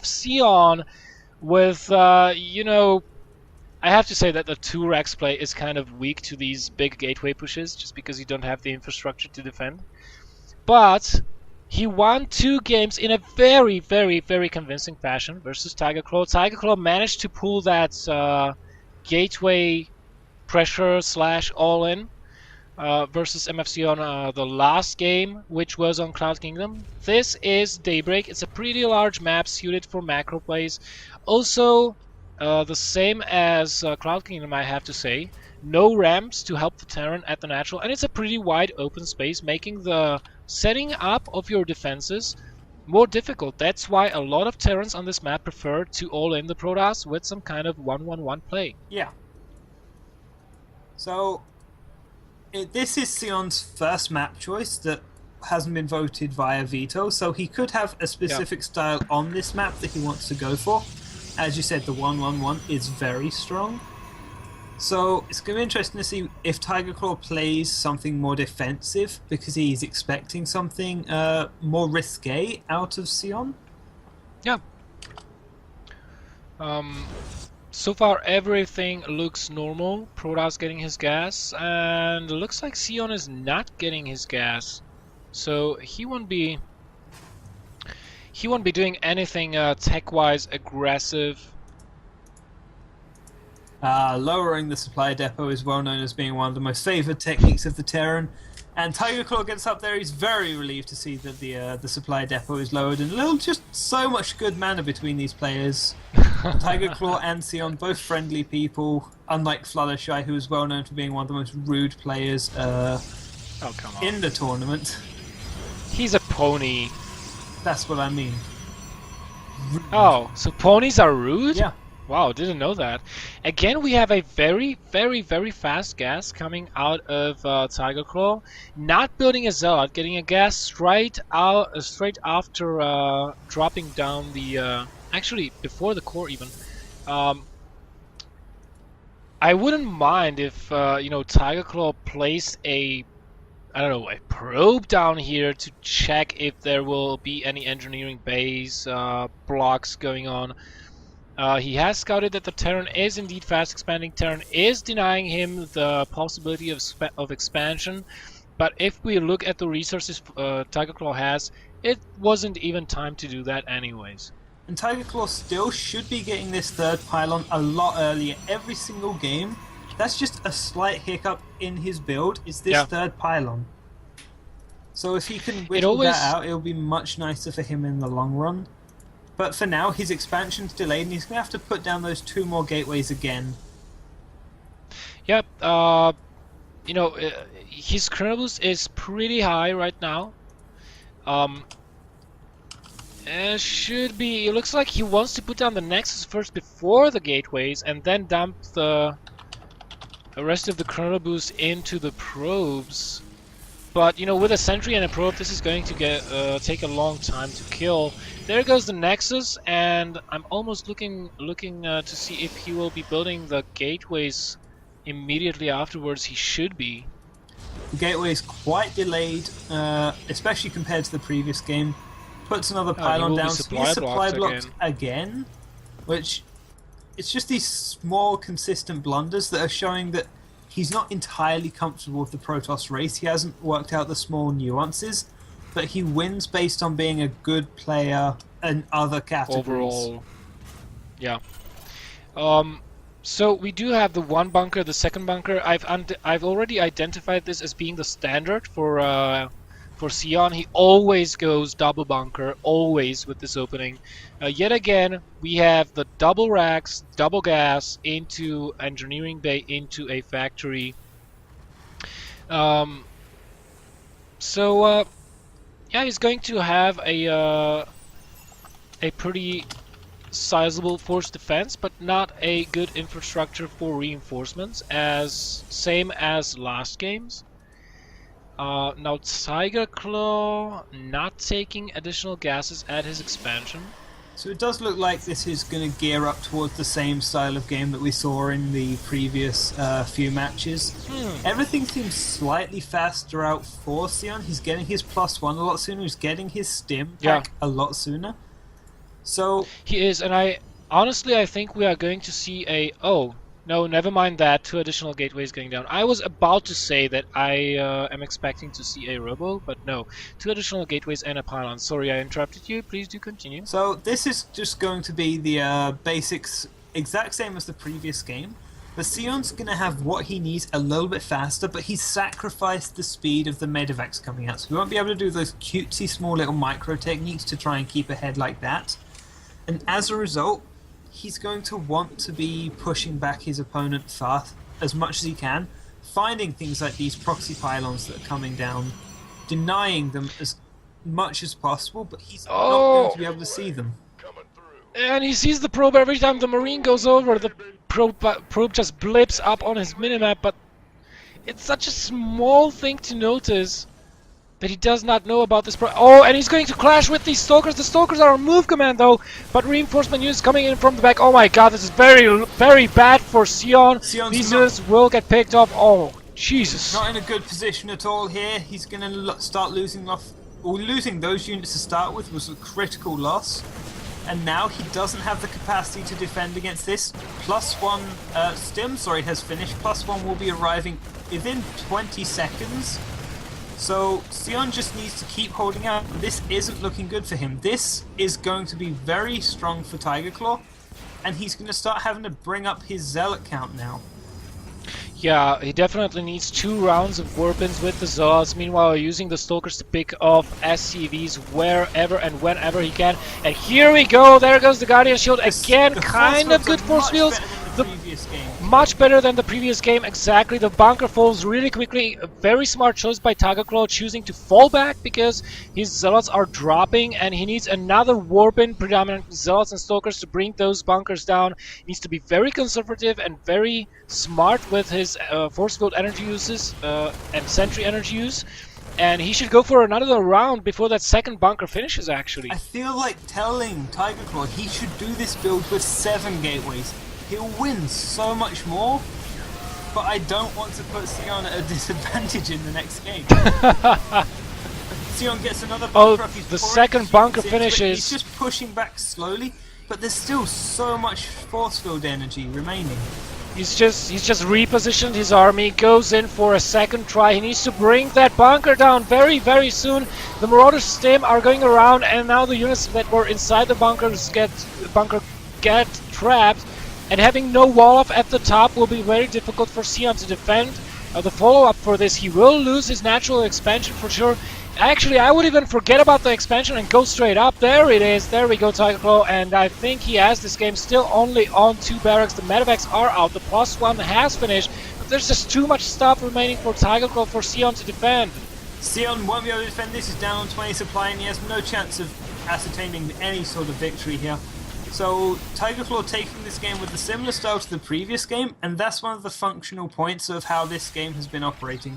MFCeon with, you know, I have to say that the 2-Rex play is kind of weak to these big gateway pushes, just because you don't have the infrastructure to defend. But he won 2 games in a very, very, very convincing fashion versus Tigerclaw. Tigerclaw managed to pull that gateway pressure / all-in versus MFCeon the last game, which was on Cloud Kingdom. This is Daybreak. It's a pretty large map suited for macro plays. Also, the same as Cloud Kingdom, I have to say. No ramps to help the Terran at the natural, and it's a pretty wide open space, making the setting up of your defenses more difficult. That's why a lot of Terrans on this map prefer to all-in the Protoss with some kind of 1-1-1 play. Yeah. So, this is Sion's first map choice that hasn't been voted via veto, so he could have a specific style on this map that he wants to go for. As you said, the 1-1-1 is very strong. So it's going to be interesting to see if Tigerclaw plays something more defensive, because he's expecting something more risque out of Sion. Yeah. So far everything looks normal. Protoss getting his gas, and it looks like Sion is not getting his gas. So he won't be doing anything tech-wise aggressive. Lowering the supply depot is well known as being one of the most favoured techniques of the Terran, and Tigerclaw gets up there. He's very relieved to see that the supply depot is lowered, and just so much good manner between these players. Tigerclaw and Sion, both friendly people, unlike Fluttershy, who is well known for being one of the most rude players in the tournament. He's a pony. That's what I mean. Rude. Oh, so ponies are rude? Yeah. Wow, didn't know that. Again, we have a very, very, very fast gas coming out of Tigerclaw. Not building a Zealot, getting a gas straight after dropping down the... actually, before the core even. I wouldn't mind if, you know, Tigerclaw placed a probe down here to check if there will be any engineering base blocks going on. He has scouted that the Terran is indeed fast expanding. Terran is denying him the possibility of expansion, but if we look at the resources Tigerclaw has, it wasn't even time to do that anyways. And Tigerclaw still should be getting this third pylon a lot earlier every single game. That's just a slight hiccup in his build, is this third pylon. So if he can whittle that out, it'll be much nicer for him in the long run. But for now, his expansion's delayed, and he's going to have to put down those 2 more gateways again. Yep, you know, his chrono boost is pretty high right now. It should be... It looks like he wants to put down the Nexus first before the gateways, and then dump the rest of the chrono boost into the probes. But, you know, with a sentry and a probe, this is going to take a long time to kill. There goes the Nexus, and I'm almost looking to see if he will be building the gateways immediately afterwards. He should be. The gateway is quite delayed, especially compared to the previous game. Puts another pylon down. Supply blocks again, which it's just these small, consistent blunders that are showing that he's not entirely comfortable with the Protoss race. He hasn't worked out the small nuances, but he wins based on being a good player in other categories. Overall, yeah. So we do have the one bunker, the second bunker. I've already identified this as being the standard for Sion. He always goes double bunker, always with this opening. Yet again, we have the double racks, double gas into engineering bay, into a factory. Yeah, he's going to have a pretty sizable force defense, but not a good infrastructure for reinforcements, as same as last games. Now Tigerclaw not taking additional gases at his expansion. So it does look like this is going to gear up towards the same style of game that we saw in the previous few matches. Everything seems slightly faster out for Sion. He's getting his +1 a lot sooner. He's getting his stim pack a lot sooner. So he is, and I think we are going to see a... Oh, no, never mind that. 2 additional gateways going down. I was about to say that I am expecting to see a robo, but no. 2 additional gateways and a pylon. Sorry, I interrupted you. Please do continue. So this is just going to be the basics, exact same as the previous game. MFCeon's going to have what he needs a little bit faster, but he's sacrificed the speed of the medevacs coming out. So we won't be able to do those cutesy small little micro techniques to try and keep ahead like that. And as a result, he's going to want to be pushing back his opponent fast as much as he can, finding things like these proxy pylons that are coming down, denying them as much as possible, but he's not going to be able to see them. And he sees the probe every time the Marine goes over. The probe just blips up on his minimap, but it's such a small thing to notice that he does not know about this probe. Oh, and he's going to clash with these Stalkers. The Stalkers are on move command though, but reinforcement units coming in from the back. Oh my god, this is very, very bad for Xeon. These units will get picked up. Oh, Jesus. Not in a good position at all here. He's going to start losing off. Well, losing those units to start with was a critical loss. And now he doesn't have the capacity to defend against this. +1 stim, has finished. +1 will be arriving within 20 seconds. So Xeon just needs to keep holding out. This isn't looking good for him. This is going to be very strong for Tigerclaw, and he's going to start having to bring up his Zealot count now. Yeah, he definitely needs 2 rounds of weapons with the Zealots, meanwhile using the Stalkers to pick off SCVs wherever and whenever he can. And here we go, there goes the Guardian Shield again, kind of good force fields. Much better than the previous game, exactly. The bunker falls really quickly. A very smart choice by Tigerclaw, choosing to fall back because his Zealots are dropping and he needs another Warpin, predominantly Zealots and Stalkers, to bring those bunkers down. He needs to be very conservative and very smart with his force field energy uses and sentry energy use. And he should go for another round before that second bunker finishes, actually. I feel like telling Tigerclaw he should do this build with 7 gateways. He'll win so much more, but I don't want to put Xeon at a disadvantage in the next game. Xeon gets another bunker up. The second bunker finishes. He's just pushing back slowly, but there's still so much force field energy remaining. He's just repositioned his army, goes in for a second try. He needs to bring that bunker down very, very soon. The Marauder stim are going around, and now the units that were inside the bunkers get trapped. And having no wall off at the top will be very difficult for Xeon to defend. The follow-up for this, he will lose his natural expansion for sure. Actually, I would even forget about the expansion and go straight up. There it is. There we go, Tigerclaw. And I think he has this game still only on 2 barracks. The medevacs are out. The +1 has finished. But there's just too much stuff remaining for Tigerclaw for Xeon to defend. Xeon won't be able to defend this. He's down on 20 supply and he has no chance of ascertaining any sort of victory here. So Tigerclaw taking this game with a similar style to the previous game, and that's one of the functional points of how this game has been operating.